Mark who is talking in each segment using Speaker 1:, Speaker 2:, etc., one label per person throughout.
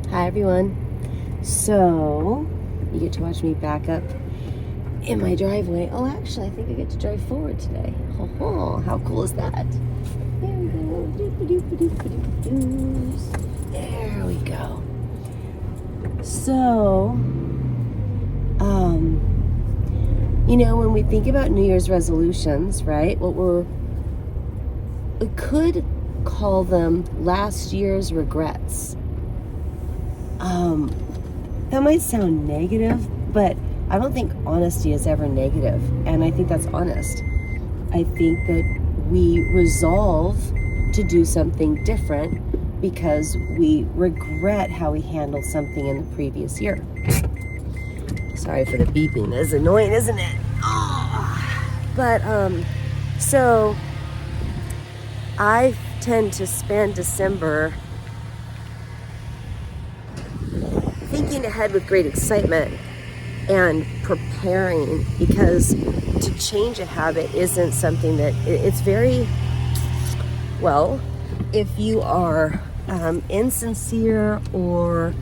Speaker 1: Hi everyone. So, you get to watch me back up in my driveway. Oh, actually, I think I get to drive forward today. Oh, how cool is that? There we go. There we go. So, when we think about New Year's resolutions, right? We could call them last year's regrets. That might sound negative, but I don't think honesty is ever negative, and I think that's honest. I think that we resolve to do something different because we regret how we handled something in the previous year. Sorry for the beeping. That's annoying, isn't it? But so I tend to spend December thinking ahead with great excitement and preparing, because to change a habit isn't something that it's very well, if you are insincere, or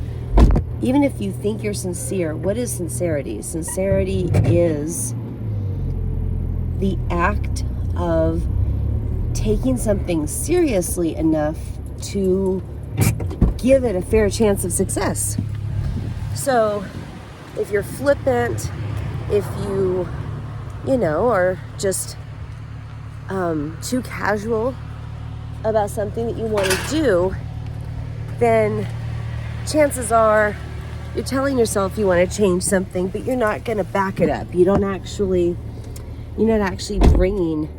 Speaker 1: even if you think you're sincere, what is sincerity? Sincerity is the act of taking something seriously enough to give it a fair chance of success. So if you're flippant, if you are just too casual about something that you want to do, then chances are you're telling yourself you want to change something, but you're not going to back it up. You're not actually bringing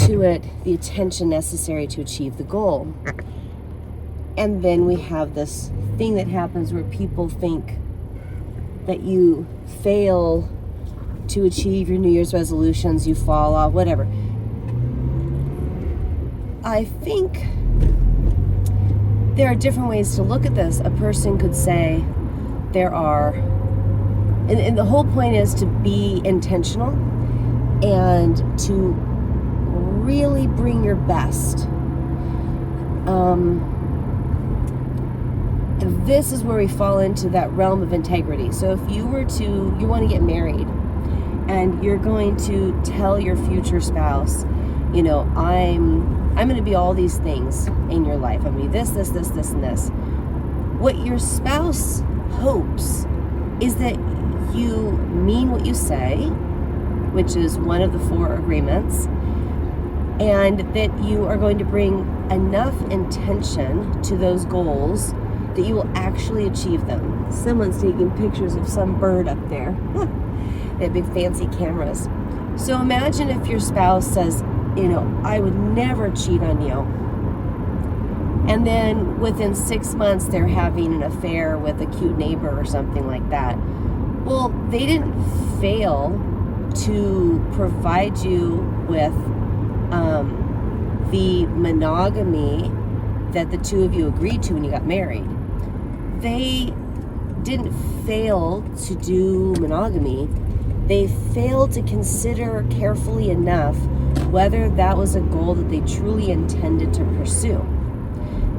Speaker 1: to it the attention necessary to achieve the goal. And then we have this thing that happens where people think that you fail to achieve your New Year's resolutions, you fall off, whatever. I think there are different ways to look at this. A person could say and the whole point is to be intentional and to really bring your best. This is where we fall into that realm of integrity. So if you want to get married, and you're going to tell your future spouse, I'm going to be all these things in your life. I'm going to be this, and this. What your spouse hopes is that you mean what you say, which is one of the 4 agreements, and that you are going to bring enough intention to those goals that you will actually achieve them. Someone's taking pictures of some bird up there. They have big fancy cameras. So imagine if your spouse says, I would never cheat on you. And then within 6 months, they're having an affair with a cute neighbor or something like that. Well, they didn't fail to provide you with the monogamy that the two of you agreed to when you got married. They didn't fail to do monogamy. They failed to consider carefully enough whether that was a goal that they truly intended to pursue.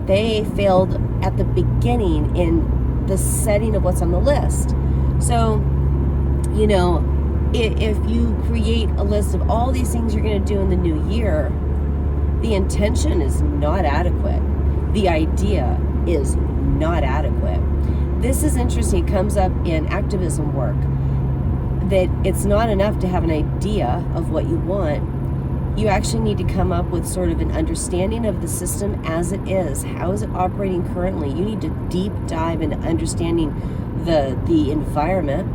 Speaker 1: They failed at the beginning in the setting of what's on the list. So, if you create a list of all these things you're going to do in the new year, the intention is not adequate. The idea is not adequate. This is interesting. It comes up in activism work, that it's not enough to have an idea of what you want. You actually need to come up with sort of an understanding of the system as it is. How is it operating currently? You need to deep dive into understanding the environment.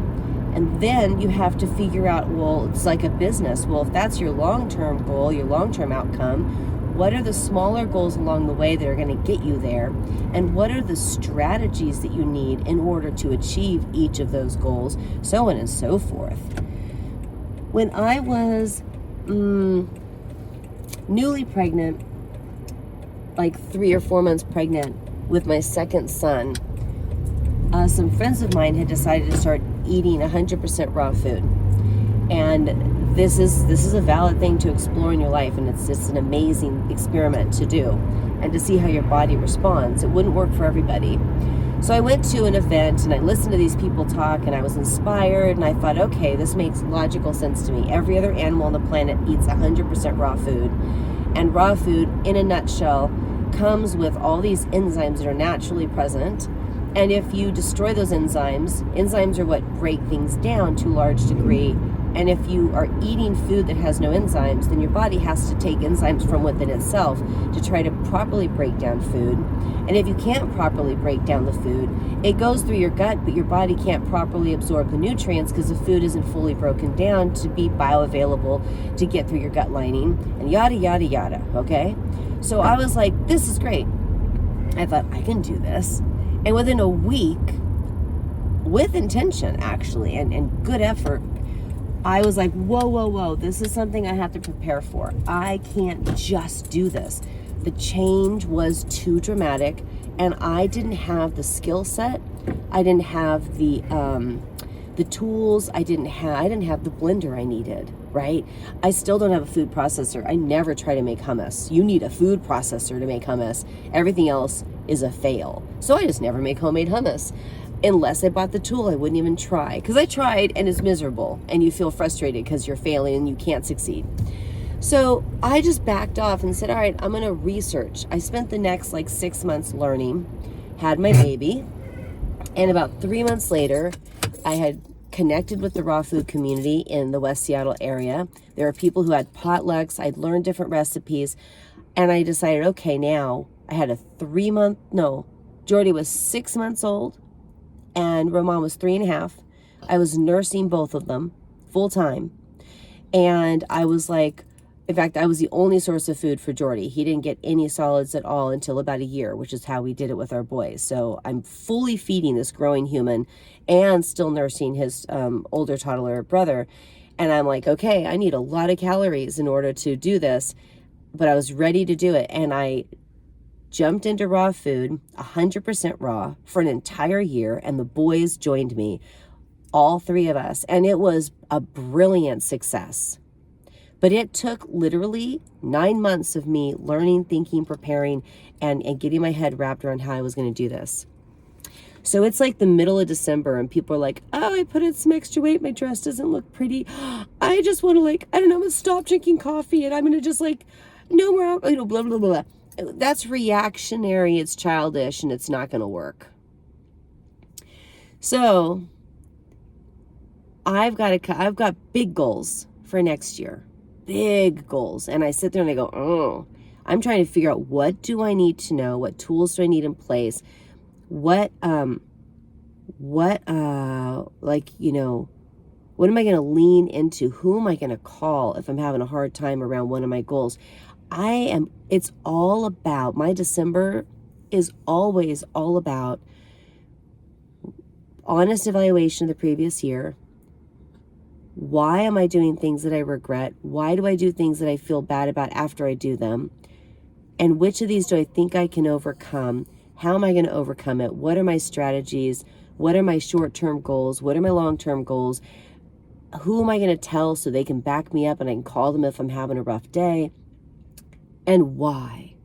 Speaker 1: And then you have to figure out, well, it's like a business. Well, if that's your long-term goal, your long-term outcome, what are the smaller goals along the way that are going to get you there? And what are the strategies that you need in order to achieve each of those goals, so on and so forth. When I was newly pregnant, like 3 or 4 months pregnant with my second son, some friends of mine had decided to start eating 100% raw food. And this is a valid thing to explore in your life, and it's just an amazing experiment to do. and to see how your body responds. It wouldn't work for everybody. So I went to an event and I listened to these people talk and I was inspired, and I thought, okay, this makes logical sense to me. Every other animal on the planet eats 100% raw food, and raw food, in a nutshell, comes with all these enzymes that are naturally present. And if you destroy those enzymes are what break things down to a large degree. And if you are eating food that has no enzymes, then your body has to take enzymes from within itself to try to properly break down food. And if you can't properly break down the food, it goes through your gut, but your body can't properly absorb the nutrients because the food isn't fully broken down to be bioavailable to get through your gut lining, and yada, yada, yada, okay? So I was like, this is great. I thought, I can do this. And within a week, with intention actually, and good effort, I was like, whoa, this is something I have to prepare for. I can't just do this. The change was too dramatic, and I didn't have the skill set. I didn't have the tools. I didn't have the blender I needed, right? I still don't have a food processor. I never try to make hummus. You need a food processor to make hummus. Everything else is a fail. So I just never make homemade hummus. Unless I bought the tool, I wouldn't even try. Because I tried and it's miserable, and you feel frustrated because you're failing and you can't succeed. So I just backed off and said, all right, I'm going to research. I spent the next 6 months learning, had my baby, and about 3 months later, I had connected with the raw food community in the West Seattle area. There were people who had potlucks. I'd learned different recipes, and I decided, okay, now I had Jordy was 6 months old, and Roman was 3.5. I was nursing both of them full time. And I was like, in fact, I was the only source of food for Jordy. He didn't get any solids at all until about a year, which is how we did it with our boys. So I'm fully feeding this growing human and still nursing his older toddler brother. And I'm like, okay, I need a lot of calories in order to do this. But I was ready to do it. And I jumped into raw food, 100% raw, for an entire year, and the boys joined me, all three of us, and it was a brilliant success. But it took literally 9 months of me learning, thinking, preparing, and getting my head wrapped around how I was going to do this. So it's like the middle of December, and people are like, oh, I put on some extra weight, my dress doesn't look pretty, I just want to I'm going to stop drinking coffee, and I'm going to just no more alcohol, blah, blah, blah. That's reactionary, it's childish, and it's not going to work. So I've got big goals for next year, big goals. And I sit there and I go, oh, I'm trying to figure out, what do I need to know? What tools do I need in place? What am I going to lean into? Who am I going to call if I'm having a hard time around one of my goals? It's all about, my December is always all about honest evaluation of the previous year. Why am I doing things that I regret? Why do I do things that I feel bad about after I do them? And which of these do I think I can overcome? How am I going to overcome it? What are my strategies? What are my short-term goals? What are my long-term goals? Who am I going to tell so they can back me up and I can call them if I'm having a rough day? And why?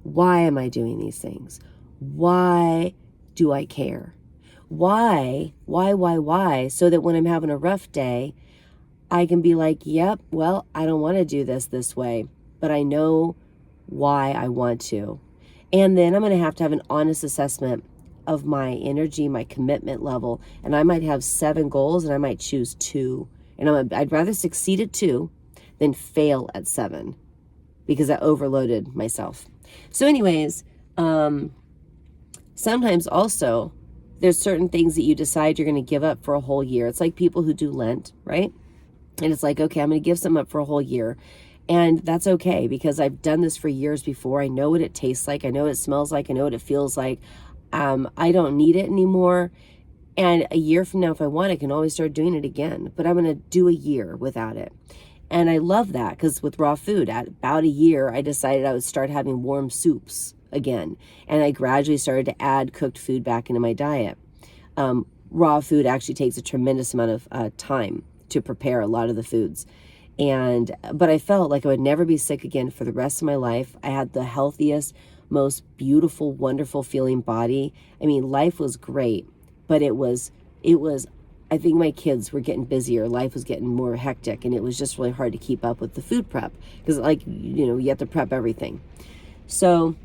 Speaker 1: Why am I doing these things? Why do I care? Why? So that when I'm having a rough day, I can be like, yep, well, I don't want to do this way, but I know why I want to. And then I'm going to have an honest assessment of my energy, my commitment level. And I might have 7 goals and I might choose 2. And I'd rather succeed at 2 than fail at 7. Because I overloaded myself. So anyways, sometimes also there's certain things that you decide you're going to give up for a whole year. It's like people who do Lent, right? And it's like, okay, I'm going to give something up for a whole year. And that's okay, because I've done this for years before. I know what it tastes like. I know what it smells like. I know what it feels like. I don't need it anymore. And a year from now, if I want, I can always start doing it again. But I'm going to do a year without it. And I love that, because with raw food, at about a year, I decided I would start having warm soups again. And I gradually started to add cooked food back into my diet. Raw food actually takes a tremendous amount of time to prepare a lot of the foods. But I felt like I would never be sick again for the rest of my life. I had the healthiest, most beautiful, wonderful feeling body. I mean, life was great, but it was, I think my kids were getting busier. Life was getting more hectic, and it was just really hard to keep up with the food prep because, like, you know, you have to prep everything. So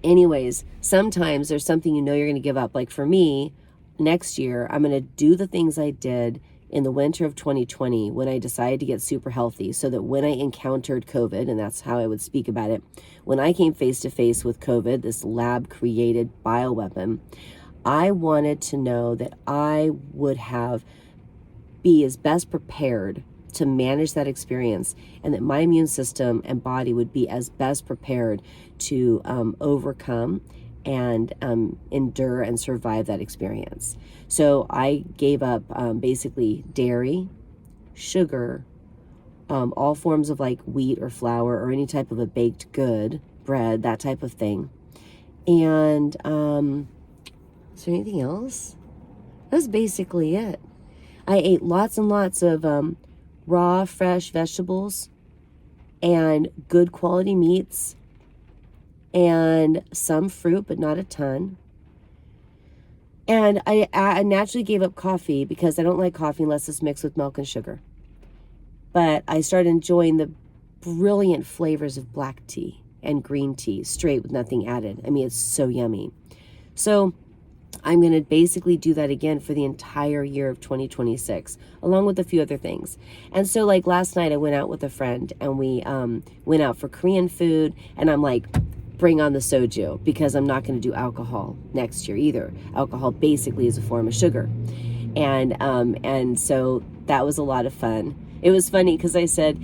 Speaker 1: anyways, sometimes there's something you know you're going to give up. Like for me, next year, I'm going to do the things I did in the winter of 2020 when I decided to get super healthy, so that when I encountered COVID, and that's how I would speak about it, when I came face to face with COVID, this lab created bioweapon, I wanted to know that I would be as best prepared to manage that experience, and that my immune system and body would be as best prepared to overcome and endure and survive that experience. So I gave up basically dairy, sugar, all forms of like wheat or flour or any type of a baked good, bread, that type of thing. And is there anything else? That's basically it. I ate lots and lots of raw, fresh vegetables and good quality meats and some fruit, but not a ton. And I naturally gave up coffee because I don't like coffee unless it's mixed with milk and sugar. But I started enjoying the brilliant flavors of black tea and green tea, straight with nothing added. I mean, it's so yummy. So I'm going to basically do that again for the entire year of 2026, along with a few other things. And so like last night I went out with a friend and we went out for Korean food, and I'm like, bring on the soju, because I'm not going to do alcohol next year either. Alcohol basically is a form of sugar. And so that was a lot of fun. It was funny because I said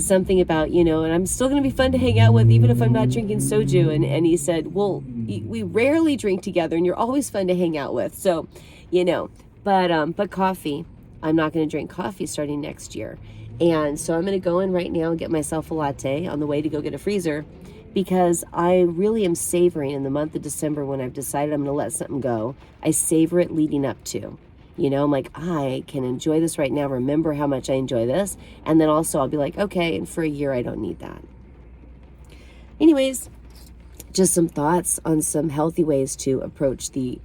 Speaker 1: something about, you know, and I'm still going to be fun to hang out with even if I'm not drinking soju. And he said, well, we rarely drink together and you're always fun to hang out with. So, you know, but coffee, I'm not going to drink coffee starting next year. And so I'm going to go in right now and get myself a latte on the way to go get a freezer, because I really am savoring in the month of December when I've decided I'm going to let something go. I savor it leading up to. You know, I'm like, I can enjoy this right now. Remember how much I enjoy this. And then also I'll be like, okay, and for a year, I don't need that. Anyways, just some thoughts on some healthy ways to approach the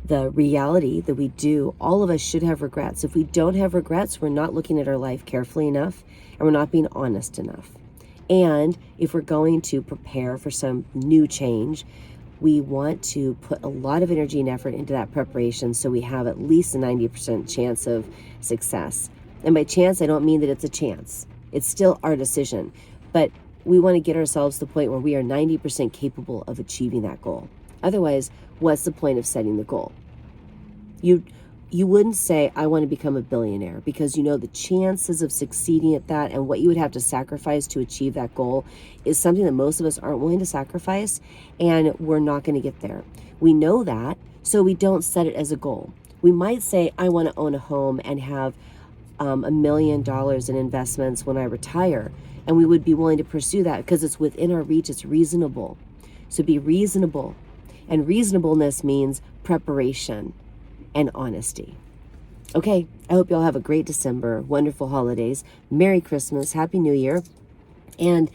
Speaker 1: reality that we do. All of us should have regrets. If we don't have regrets, we're not looking at our life carefully enough, and we're not being honest enough. And if we're going to prepare for some new change, we want to put a lot of energy and effort into that preparation so we have at least a 90% chance of success. And by chance, I don't mean that it's a chance. It's still our decision. But we want to get ourselves to the point where we are 90% capable of achieving that goal. Otherwise, what's the point of setting the goal? You wouldn't say, I want to become a billionaire, because you know the chances of succeeding at that and what you would have to sacrifice to achieve that goal is something that most of us aren't willing to sacrifice, and we're not going to get there. We know that, so we don't set it as a goal. We might say, I want to own a home and have $1 million in investments when I retire, and we would be willing to pursue that because it's within our reach, it's reasonable. So be reasonable. And reasonableness means preparation and honesty. Okay, I hope you all have a great December, wonderful holidays, Merry Christmas, Happy New Year, and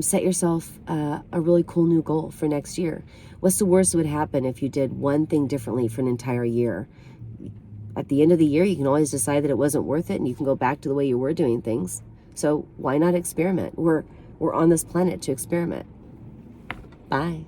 Speaker 1: set yourself a really cool new goal for next year. What's the worst that would happen if you did one thing differently for an entire year? At the end of the year, you can always decide that it wasn't worth it, and you can go back to the way you were doing things. So why not experiment? We're on this planet to experiment. Bye.